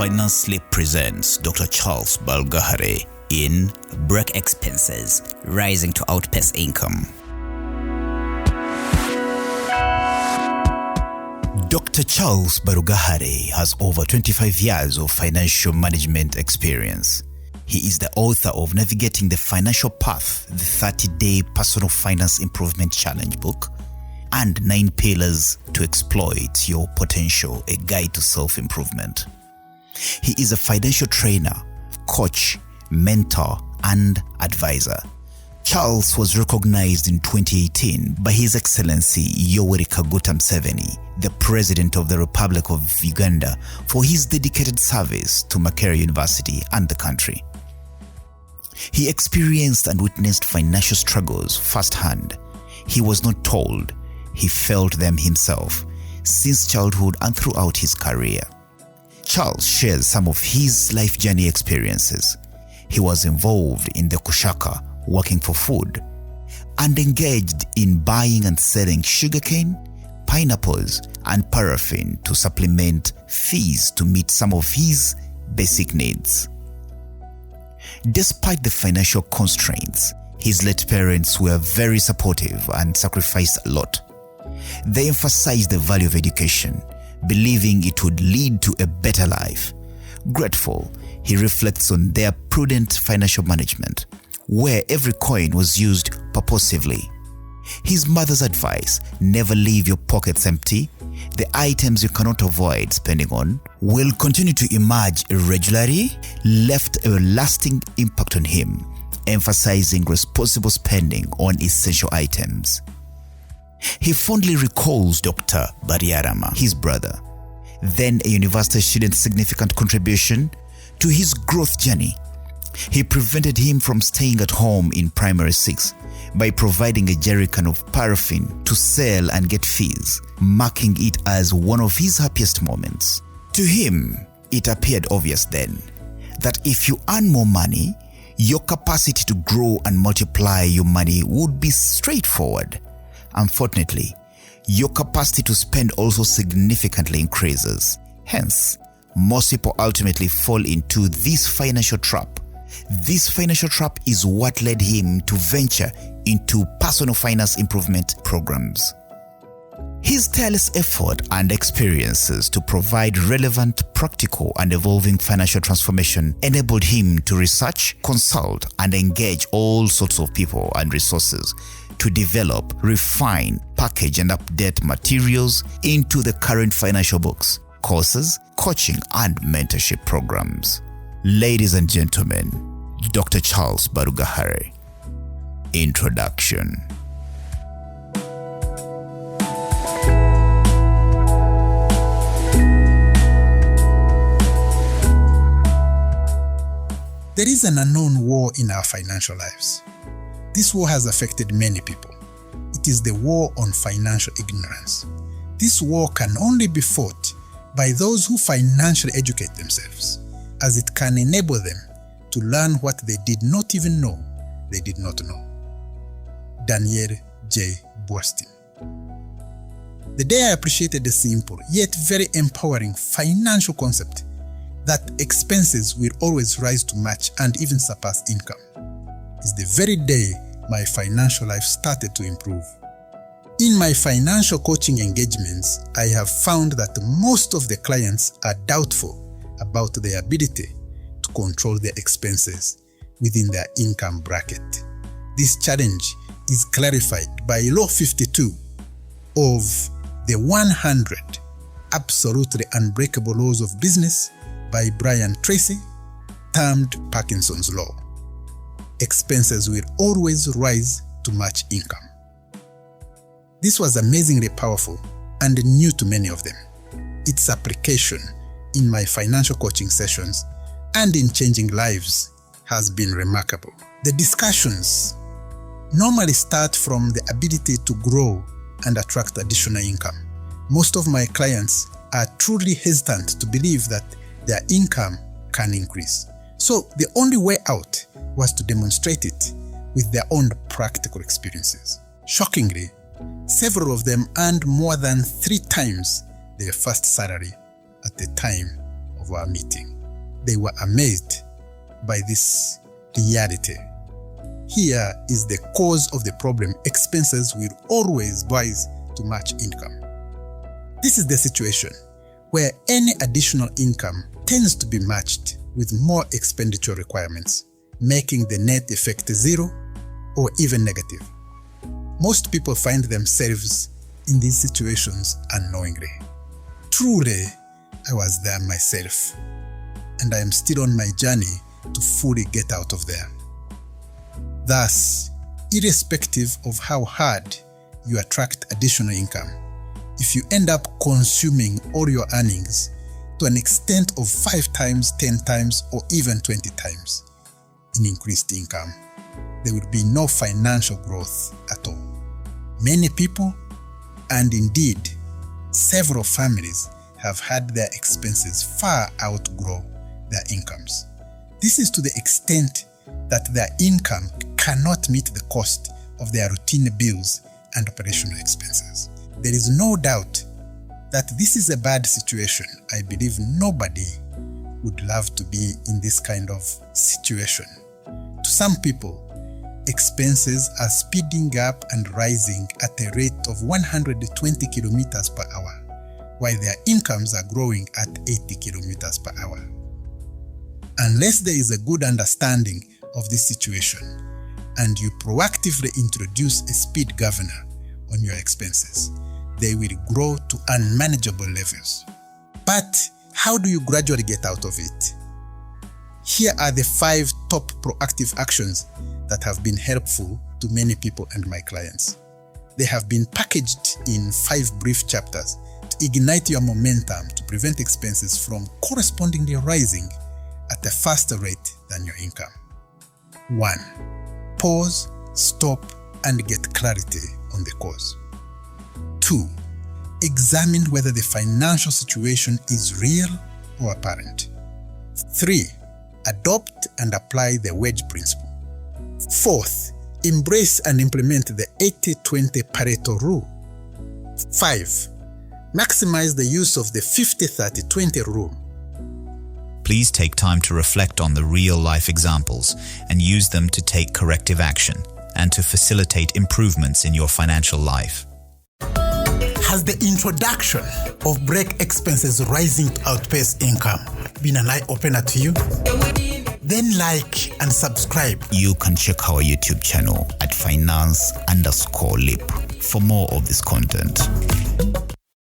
Financially presents Dr. Charles Balgahare in Break Expenses, Rising to Outpace Income. Dr. Charles Balgahare has over 25 years of financial management experience. He is the author of Navigating the Financial Path, the 30-Day Personal Finance Improvement Challenge book, and 9 Pillars to Exploit Your Potential, a guide to self-improvement. He is a financial trainer, coach, mentor, and advisor. Charles was recognized in 2018 by His Excellency Yoweri Kaguta Museveni, the President of the Republic of Uganda, for his dedicated service to Makerere University and the country. He experienced and witnessed financial struggles firsthand. He was not told, he felt them himself since childhood and throughout his career. Charles shares some of his life journey experiences. He was involved in the kushaka, working for food, and engaged in buying and selling sugarcane, pineapples, and paraffin to supplement fees to meet some of his basic needs. Despite the financial constraints, his late parents were very supportive and sacrificed a lot. They emphasized the value of education, believing it would lead to a better life. Grateful, he reflects on their prudent financial management, where every coin was used purposively. His mother's advice, never leave your pockets empty, the items you cannot avoid spending on, will continue to emerge irregularly, left a lasting impact on him, emphasizing responsible spending on essential items. He fondly recalls Dr. Bariarama, his brother, then a university student's significant contribution to his growth journey. He prevented him from staying at home in primary 6 by providing a jerrycan of paraffin to sell and get fees, marking it as one of his happiest moments. To him, it appeared obvious then that if you earn more money, your capacity to grow and multiply your money would be straightforward. Unfortunately, your capacity to spend also significantly increases. Hence, most people ultimately fall into this financial trap. This financial trap is what led him to venture into personal finance improvement programs. His tireless effort and experiences to provide relevant, practical, and evolving financial transformation enabled him to research, consult, and engage all sorts of people and resources to develop, refine, package, and update materials into the current financial books, courses, coaching, and mentorship programs. Ladies and gentlemen, Dr. Charles Balgahare. Introduction. There is an unknown war in our financial lives. This war has affected many people. It is the war on financial ignorance. This war can only be fought by those who financially educate themselves, as it can enable them to learn what they did not even know they did not know. Daniel J. Boston. The day I appreciated the simple yet very empowering financial concept that expenses will always rise to match and even surpass income is the very day my financial life started to improve. In my financial coaching engagements, I have found that most of the clients are doubtful about their ability to control their expenses within their income bracket. This challenge is clarified by Law 52 of the 100 Absolutely Unbreakable Laws of Business by Brian Tracy, termed Parkinson's Law. Expenses will always rise to match income. This was amazingly powerful and new to many of them. Its application in my financial coaching sessions and in changing lives has been remarkable. The discussions normally start from the ability to grow and attract additional income. Most of my clients are truly hesitant to believe that their income can increase. So the only way out was to demonstrate it with their own practical experiences. Shockingly, several of them earned more than 3 times their first salary at the time of of our meeting. They were amazed by this reality. Here is the cause of the problem: expenses will always rise to match income. This is the situation where any additional income tends to be matched with more expenditure requirements, making the net effect zero or even negative. Most people find themselves in these situations unknowingly. Truly, I was there myself, and I am still on my journey to fully get out of there. Thus, irrespective of how hard you attract additional income, if you end up consuming all your earnings to an extent of 5 times, 10 times, or even 20 times in increased income, there will be no financial growth at all. Many people, and indeed several families, have had their expenses far outgrow their incomes. This is to the extent that their income cannot meet the cost of their routine bills and operational expenses. There is no doubt that this is a bad situation. I believe nobody would love to be in this kind of situation. To some people, expenses are speeding up and rising at a rate of 120 kilometers per hour, while their incomes are growing at 80 kilometers per hour. Unless there is a good understanding of this situation and you proactively introduce a speed governor on your expenses, they will grow to unmanageable levels. But how do you gradually get out of it? Here are the 5 top proactive actions that have been helpful to many people and my clients. They have been packaged in 5 brief chapters to ignite your momentum to prevent expenses from correspondingly rising at a faster rate than your income. 1. Pause, stop, and get clarity on the cause. 2. Examine whether the financial situation is real or apparent. 3. Adopt and apply the wedge principle. 4th, embrace and implement the 80-20 Pareto rule. 5. Maximize the use of the 50-30-20 rule. Please take time to reflect on the real-life examples and use them to take corrective action and to facilitate improvements in your financial life. Has the introduction of break expenses rising to outpace income been an eye-opener to you? Then like and subscribe. You can check our YouTube channel at finance_lip for more of this content.